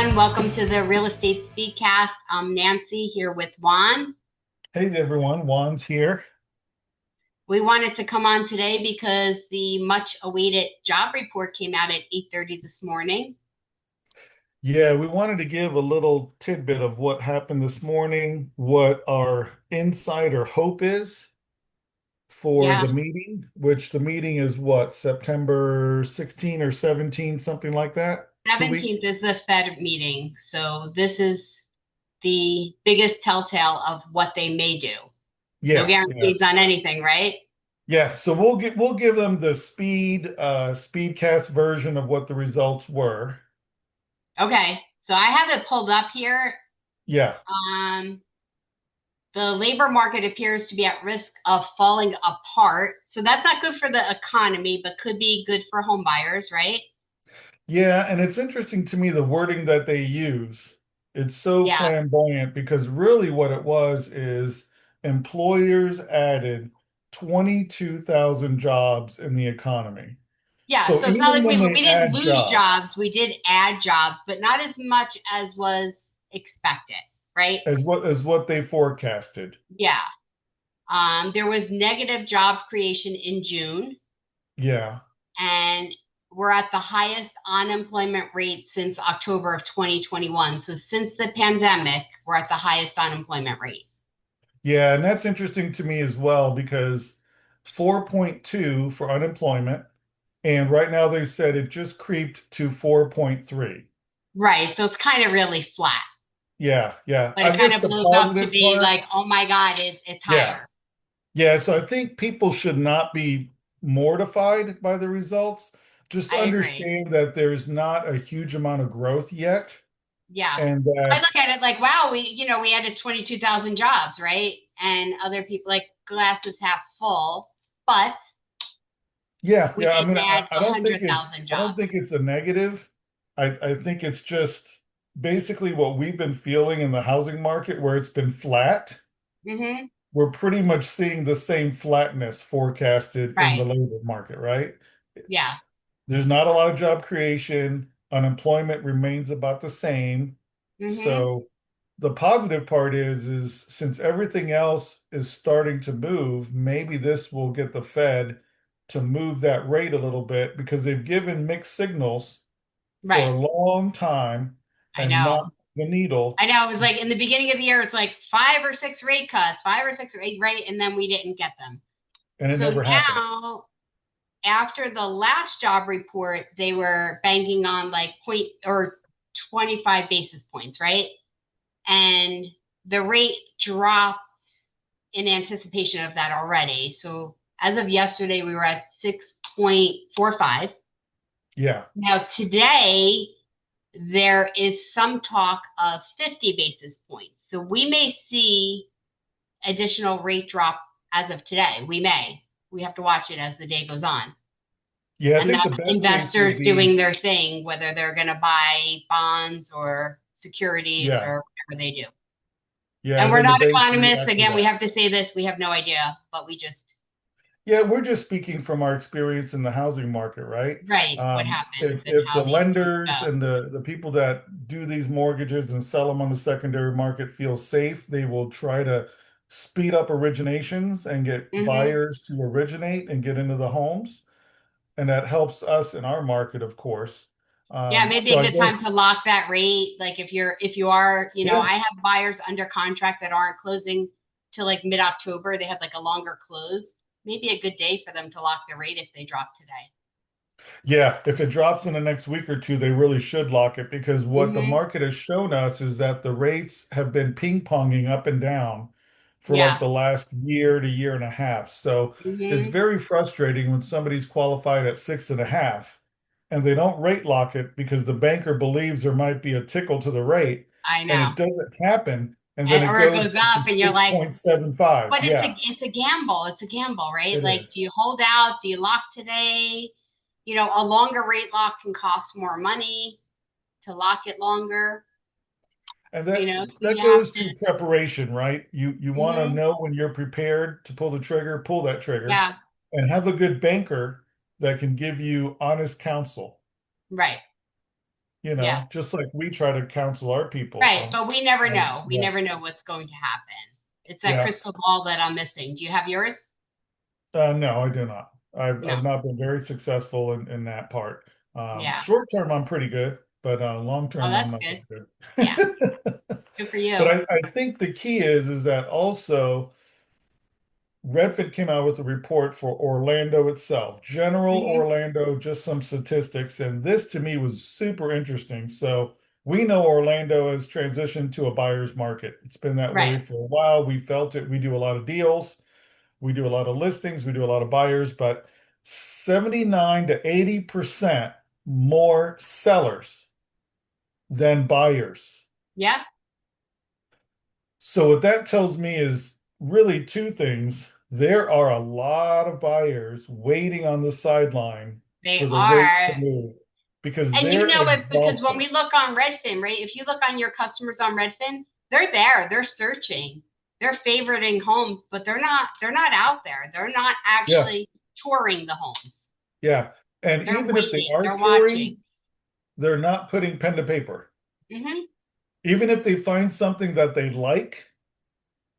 everyone. Welcome to the Real Estate Speedcast. I'm Nancy here with Juan. Hey everyone, Juan's here. We wanted to come on today because the much awaited job report came out at 8:30 this morning. Yeah, we wanted to give a little tidbit of what happened this morning, what our insight or hope is for Yeah, the meeting, which the meeting is what, September 16 or 17, something like that? 2 weeks? 17th is the Fed meeting. So this is the biggest telltale of what they may do. No Yeah, yeah. guarantees on anything, right? Yeah, so we'll give them the speedcast version of what the results were. Okay. So I have it pulled up here. Yeah. Um, the labor market appears to be at risk of falling apart. So that's not good for the economy, but could be good for home buyers, right? Yeah, and it's interesting to me the wording that they use. It's so Yeah. flamboyant because really what it was is employers added 22,000 jobs in the economy. Yeah. So So it's not even like when we they didn't add lose jobs, jobs. We did add jobs, but not as much as was expected, right? as what they forecasted. Yeah. There was negative job creation in June, Yeah. and we're at the highest unemployment rate since October of 2021. So since the pandemic, we're at the highest unemployment rate. Yeah, and that's interesting to me as well because 4.2 for unemployment, and right now they said it just creeped to 4.3. Right. So it's kind of really flat, Yeah, yeah. but I it kind guess of the blows up to positive be part, like, oh my God, it's yeah. higher. Yeah, so I think people should not be mortified by the results. Just I agree. understand that there's not a huge amount of growth yet, Yeah. and I that, look at it like, wow, we added 22,000 jobs, right? And other people like glass is half full, but yeah, we yeah. I didn't mean, add I don't think it's 100,000 I don't jobs. think it's a negative. I think it's just basically what we've been feeling in the housing market where it's been flat. Mm-hmm. We're pretty much seeing the same flatness forecasted in the Right. labor market, right? Yeah. There's not a lot of job creation. Unemployment remains about the same. Mm-hmm. So the positive part is since everything else is starting to move, maybe this will get the Fed to move that rate a little bit because they've given mixed signals for Right. a long time I and not know. the needle, I know. It was like in the beginning of the year, it's like five or six rate cuts, five or six rate, right? And then we didn't get them. and it So never happened. now after the last job report, they were banking on like point or 25 basis points, right? And the rate dropped in anticipation of that already. So as of yesterday, we were at 6.45. Yeah. Now, today, there is some talk of 50 basis points. So we may see additional rate drop as of today. We may. We have to watch it as the day goes on. Yeah, I And think the that's best case would investors doing be, their thing, whether they're going to buy bonds or securities yeah. or whatever they do. Yeah, And and we're then the not banks economists. react to Again, we that. have to say this. We have no idea, but we just, Yeah, we're just speaking from our experience in the housing market, right? right, what happens and If how the these things lenders go. and the people that do these mortgages and sell them on the secondary market feel safe, they will try to speed up originations and get Mm-hmm. buyers to originate and get into the homes. And that helps us in our market, of course. Yeah, maybe So a I good time guess, to lock that rate. Like if you are, yeah, I have buyers under contract that aren't closing till like mid-October. They had like a longer close. Maybe a good day for them to lock the rate if they drop today. yeah, if it drops in the next week or two, they really should lock it because what the Mm-hmm. market has shown us is that the rates have been ping-ponging up and down for like Yeah. the last year to year and a half. So it's Mm-hmm. very frustrating when somebody's qualified at 6.5 and they don't rate lock it because the banker believes there might be a tickle to the rate I and know. it doesn't happen. And then And it or it goes goes to up and you're like, 6.75. but Yeah, it's a gamble. It's a gamble, right? it Like, do is. you hold out? Do you lock today? A longer rate lock can cost more money to lock it longer, And so that you have goes to, to preparation, right? You want to mm-hmm. know when you're prepared to pull the trigger, pull that trigger, Yeah, and have a good banker that can give you honest counsel. right. Yeah. just like we try to counsel our people Right. But we never on know. We yeah, never know what's going to happen. It's that yeah. crystal ball that I'm missing. Do you have yours? No, I do not. I've No. not been very successful in that part. Yeah. Short term, I'm pretty good, but long Oh, term, I'm that's not good. that Yeah. good. Good for But you. I think the key is that also Redfin came out with a report for Orlando itself, general Hmm. Orlando, just some statistics, and this to me was super interesting. So we know Orlando has transitioned to a buyer's market. It's been that way Right. for a while. We felt it. We do a lot of deals. We do a lot of listings, we do a lot of buyers, but 79 to 80% more sellers than buyers. Yeah. So what that tells me is really two things. There are a lot of buyers waiting on the sideline They for the rate to are. move because And you they're know it because when exhausted. we look on Redfin, right? If you look on your customers on Redfin, they're there, they're searching, they're favoriting homes, but they're not out there. They're not Yeah, actually touring the homes. yeah. And They're even if they waiting, are they're watching. touring, they're not putting pen to paper. Hmm. Even if they find something that they like,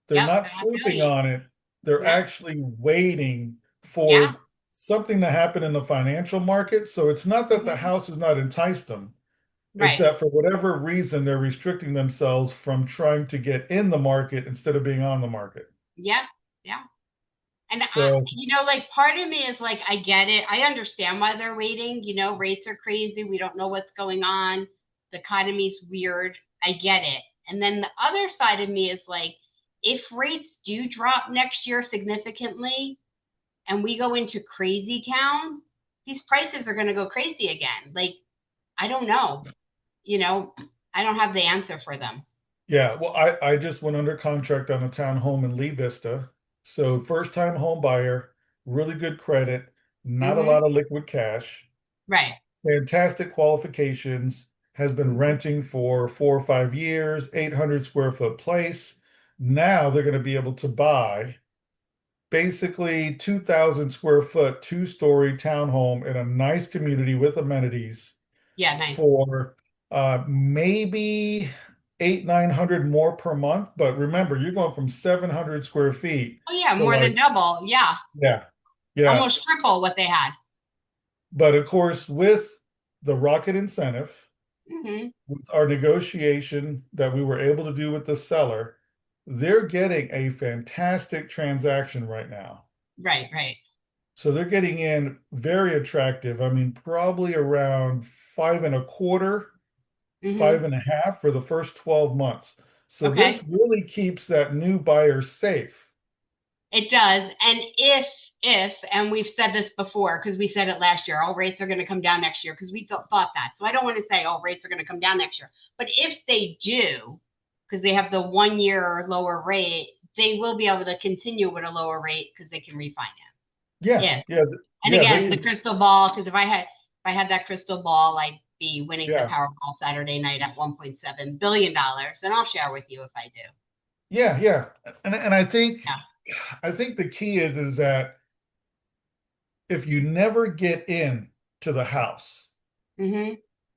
they're Yep, not they're not doing sleeping it. on it. They're Yep. actually waiting Yeah. for something to happen in the financial market. So it's not that the Hmm. house has not enticed them. It's Right. that for whatever reason, they're restricting themselves from trying to get in the market instead of being on the market. Yeah. Yeah. And So, like part of me is like, I get it. I understand why they're waiting. Rates are crazy. We don't know what's going on. The economy's weird. I get it. And then the other side of me is like, if rates do drop next year significantly and we go into crazy town, these prices are going to go crazy again. Like, I don't know. You know, I don't have the answer for them. yeah, well, I just went under contract on a town home in Lee Vista. So, first time home buyer, really good credit, not a Hmm. lot of liquid cash. Right. Fantastic qualifications, has been Hmm. renting for 4 or 5 years, 800 square foot place. Now they're going to be able to buy basically 2,000 square foot, two-story townhome in a nice community with amenities Yeah, nice. for maybe 900 more per month. But remember, you're going from 700 square feet Oh, yeah, to more than like, double. Yeah, yeah, yeah. almost triple what they had. But of course, with the rocket incentive, Hmm. with our negotiation that we were able to do with the seller, they're getting a fantastic transaction right now. Right, right. So they're getting in very attractive. I mean, probably around five and a quarter, Hmm. 5.5 for the first 12 months. So this Okay. really keeps that new buyer safe. It does. And and we've said this before because we said it last year, all rates are going to come down next year because we thought that. So I don't want to say, all rates are going to come down next year. But if they do, because they have the 1 year lower rate, they will be able to continue with a lower rate because they can refinance. Yeah, If, yeah, and yeah, they again, the can. crystal ball, because if I had that crystal ball, I'd be winning the Yeah, Powerball Saturday night at $1.7 billion, and I'll share with you if I do. yeah, yeah. And Yeah. I think the key is that if you never get in to the house, Hmm.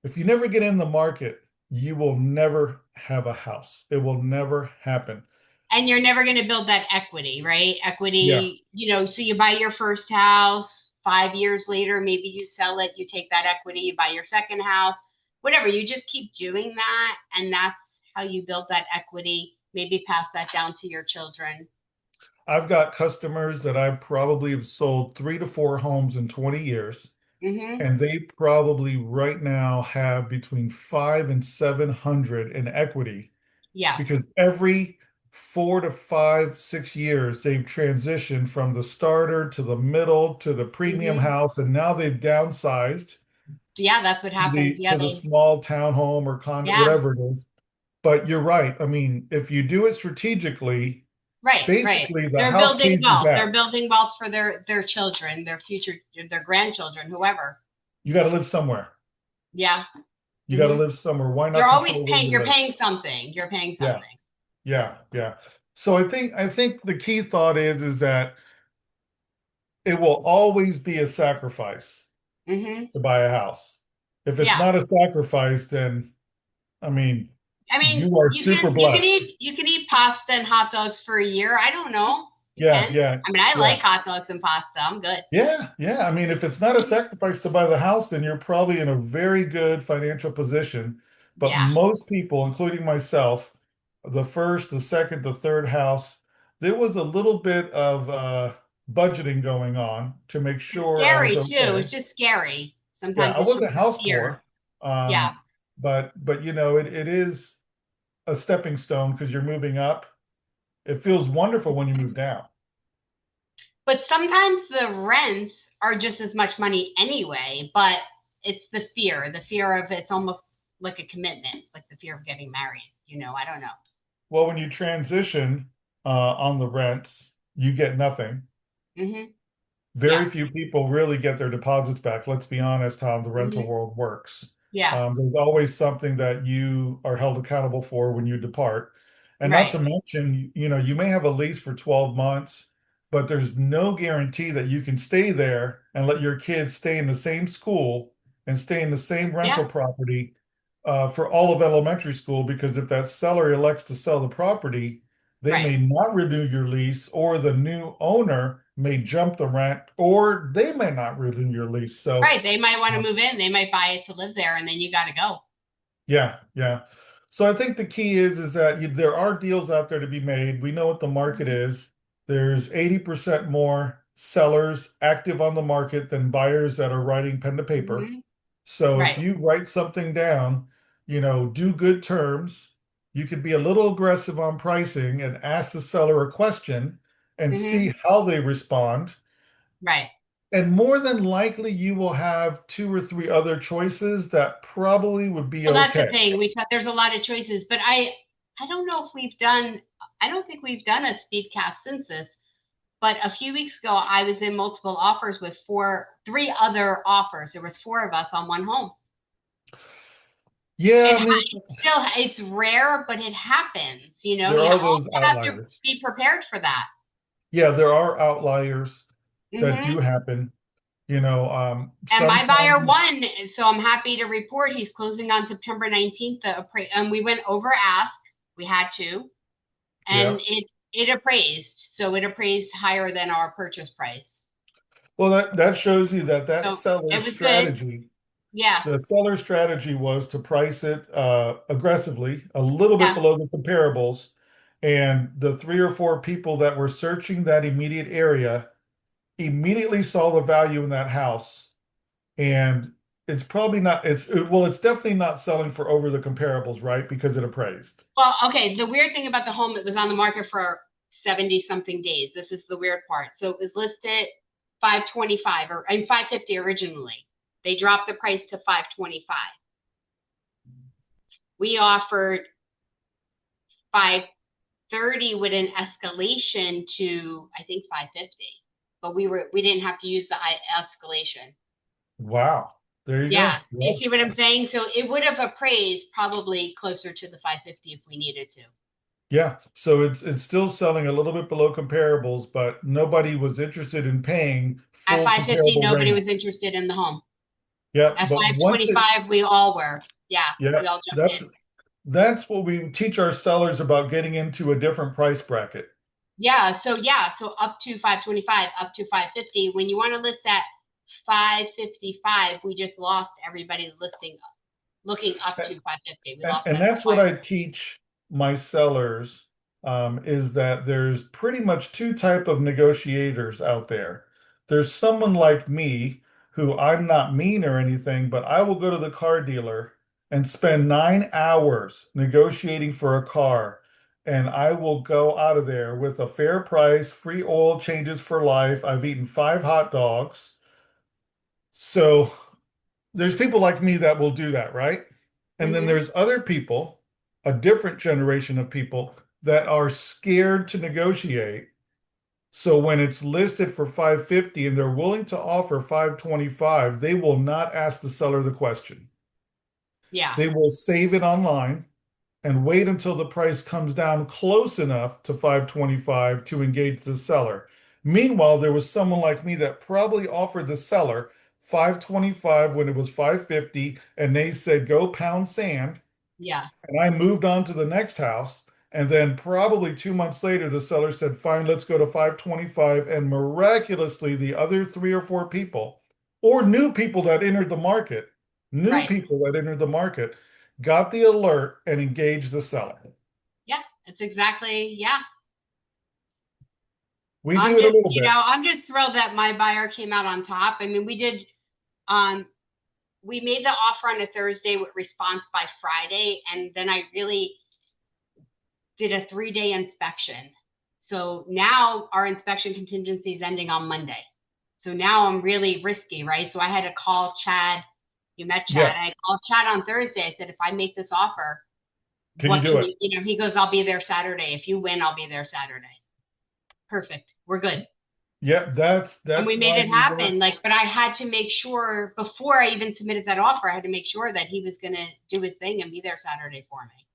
if you never get in the market, you will never have a house. It will never happen. And you're never going to build that equity, right? Yeah. Equity, so you buy your first house, 5 years later, maybe you sell it, you take that equity, you buy your second house, whatever. You just keep doing that. And that's how you build that equity. Maybe pass that down to your children. I've got customers that I probably have sold 3 to 4 homes in 20 years, Hmm. and they probably right now have between five and 700 in equity Yeah. because every 4 to 5, 6 years they've transitioned from the starter to the middle to the premium Hmm. house, and now they've downsized Yeah, that's what to happens. the Yeah, to the small townhome or condo, yeah, whatever it is. But you're right. I mean, if you do it strategically, right, right. basically the They're house building pays you wealth. They're back. building wealth for their children, their future, their grandchildren, whoever. You got to live somewhere. Yeah. You got to Hmm. live somewhere. Why You're not always control where paying. you You're live? paying something. You're paying Yeah, something. yeah, yeah. So I think the key thought is that it will always be a sacrifice Hmm. to buy a house. If it's Yeah. not a sacrifice, then I mean, I mean, you are super blessed. you can eat pasta and hot dogs for a year. I don't know. You Yeah, can. yeah, I mean, I yeah. like hot dogs and pasta. I'm good. Yeah, yeah. I mean, if it's not a sacrifice to buy the house, then you're probably in a very good financial position. But Yeah. most people, including myself, the first, the second, the third house, there was a little bit of budgeting going on to make It's sure I was scary too. okay. It's just scary. Yeah, Sometimes I it's just wasn't the house fear. poor, Yeah. but it is a stepping stone because you're moving up. It feels wonderful when you move down. But sometimes the rents are just as much money anyway, but it's the fear of it's almost like a commitment. It's like the fear of getting married. I don't know. Well, when you transition on the rents, you get nothing. Hmm. Very Yeah. few people really get their deposits back. Let's be honest, how the rental Hmm. world works. Yeah. There's always something that you are held accountable for when you depart. And not Right. to mention, you may have a lease for 12 months, but there's no guarantee that you can stay there and let your kids stay in the same school and stay in the same rental Yeah. property for all of elementary school, because if that seller elects to sell the property, they Right. may not renew your lease, or the new owner may jump the rent, or they may not renew your lease. So, Right. They might want to um, move in. They might buy it to live there, and then you got to go. yeah, yeah. So I think the key is that there are deals out there to be made. We know what the market Hmm. is. There's 80% more sellers active on the market than buyers that are writing pen to paper. Hmm. So if Right. you write something down, do good terms. You could be a little aggressive on pricing and ask the seller a question and Hmm. see how they respond. Right. And more than likely, you will have two or three other choices that probably would be Well, that's the okay. thing. There's a lot of choices, but I don't know if we've done. I don't think we've done a speed cast since this. But a few weeks ago, I was in multiple offers with three other offers. There was four of us on one home. Yeah, I mean, It's rare, but it happens. there You are also those have to outliers. be prepared for that. Yeah, there are outliers that do Hmm. happen. And my buyer Sometimes, won, so I'm happy to report he's closing on September 19th. And we went over ask. We had to, yeah. and it appraised. So it appraised higher than our purchase price. Well, that shows you that So seller's it was good. strategy. Yeah. The seller strategy was to price it aggressively, a little bit Yeah. below the comparables. And the three or four people that were searching that immediate area immediately saw the value in that house. And it's probably not, it's definitely not selling for over the comparables, right? Because it appraised. Well, okay. The weird thing about the home, it was on the market for 70 something days. This is the weird part. So it was listed 525 or and 550 originally. They dropped the price to 525. We offered 530 with an escalation to I think 550. But we didn't have to use the escalation. Wow. There you Yeah. go. You Yeah. see what I'm saying? So it would have appraised probably closer to the 550 if we needed to. Yeah. So it's still selling a little bit below comparables, but nobody was interested in paying At full 550, comparable nobody rent. was interested in the home. Yeah. At But once it, 525, we all were. Yeah, yeah, we all jumped that's in. that's what we teach our sellers about getting into a different price bracket. So up to 525, up to 550. When you want to list at 555, we just lost everybody listing looking up to 550. We lost And that that's what buyer. I teach my sellers, is that there's pretty much two type of negotiators out there. There's someone like me who I'm not mean or anything, but I will go to the car dealer and spend 9 hours negotiating for a car. And I will go out of there with a fair price, free oil changes for life. I've eaten 5 hot dogs. So there's people like me that will do that, right? And then Hmm. there's other people, a different generation of people that are scared to negotiate. So when it's listed for 550 and they're willing to offer 525, they will not ask the seller the question. Yeah. They will save it online and wait until the price comes down close enough to 525 to engage the seller. Meanwhile, there was someone like me that probably offered the seller 525 when it was 550, and they said go pound sand. Yeah. And I moved on to the next house. And then probably 2 months later, the seller said, fine, let's go to 525. And miraculously, the other three or four people, or new Right. people that entered the market, got the alert and engaged the seller. Yeah. It's exactly, yeah. We do it a little bit. I'm just thrilled that my buyer came out on top. I mean, um, we made the offer on a Thursday with response by Friday. And then I really did a 3-day inspection. So now our inspection contingency is ending on Monday. So now I'm really risky, right? So I had to call Chad. You met Chad. Yeah. I called Chad on Thursday. I said, if I make this offer, Can you what do can it? he goes, I'll be there Saturday. If you win, I'll be there Saturday. Perfect. We're good. Yep. That's And we that's made why it you happen. work. Like, but I had to make sure before I even submitted that offer, I had to make sure that he was going to do his thing and be there Saturday for me.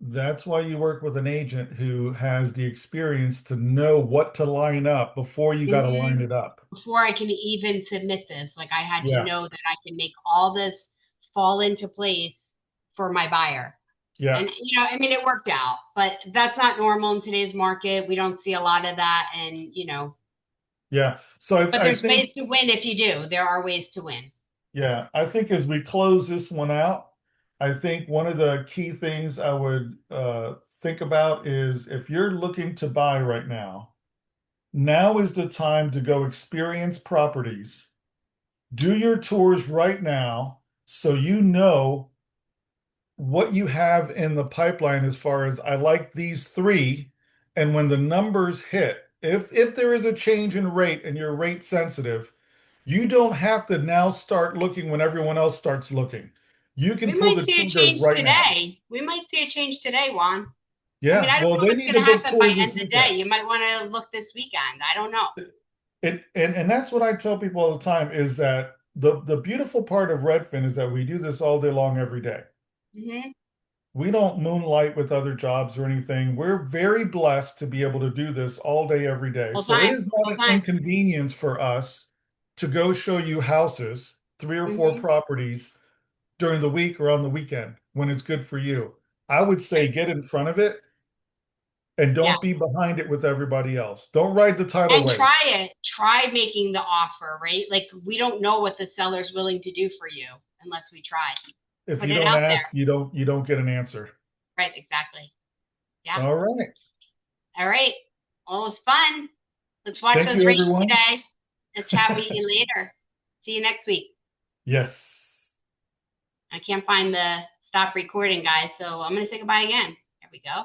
That's why you work with an agent who has the experience to know what to line up before you got to line Mm-hmm. it up. Before I can even submit this, like I had to Yeah. know that I can make all this fall into place for my buyer. Yeah. And I mean, it worked out, but that's not normal in today's market. We don't see a lot of that, and Yeah. So but I there's think, ways to win if you do. There are ways to win. yeah, I think as we close this one out, I think one of the key things I would think about is if you're looking to buy right now is the time to go experience properties. Do your tours right now so you know what you have in the pipeline as far as I like these three. And when the numbers hit, if there is a change in rate and you're rate sensitive, you don't have to now start looking when everyone else starts looking. You can We pull might the see a trigger change right now. today. We might see a change today, Juan. I mean, Yeah, I don't well, know they what's need going to to book happen by tours this end of day. weekend. You might want to look this weekend. I don't know. And that's what I tell people all the time is that the beautiful part of Redfin is that we do this all day long every day. Hmm. We don't moonlight with other jobs or anything. We're very blessed to be able to do this all day, every day. Full So it time, is not full an time. inconvenience for us to go show you houses, three or four Hmm. properties during the week or on the weekend when it's good for you. I would say Right. get in front of it and Yeah. don't be behind it with everybody else. Don't ride the tidal And wave. try it. Try making the offer, right? Like we don't know what the seller's willing to do for you unless we try. If Put you it don't out ask, there. you don't get an answer. Right, exactly. Yeah. All right. All right. Well, it was fun. Let's watch Thank those you, rates everyone. today and chat with you later. See you next week. Yes. I can't find the stop recording, guys, so I'm going to say goodbye again. There we go.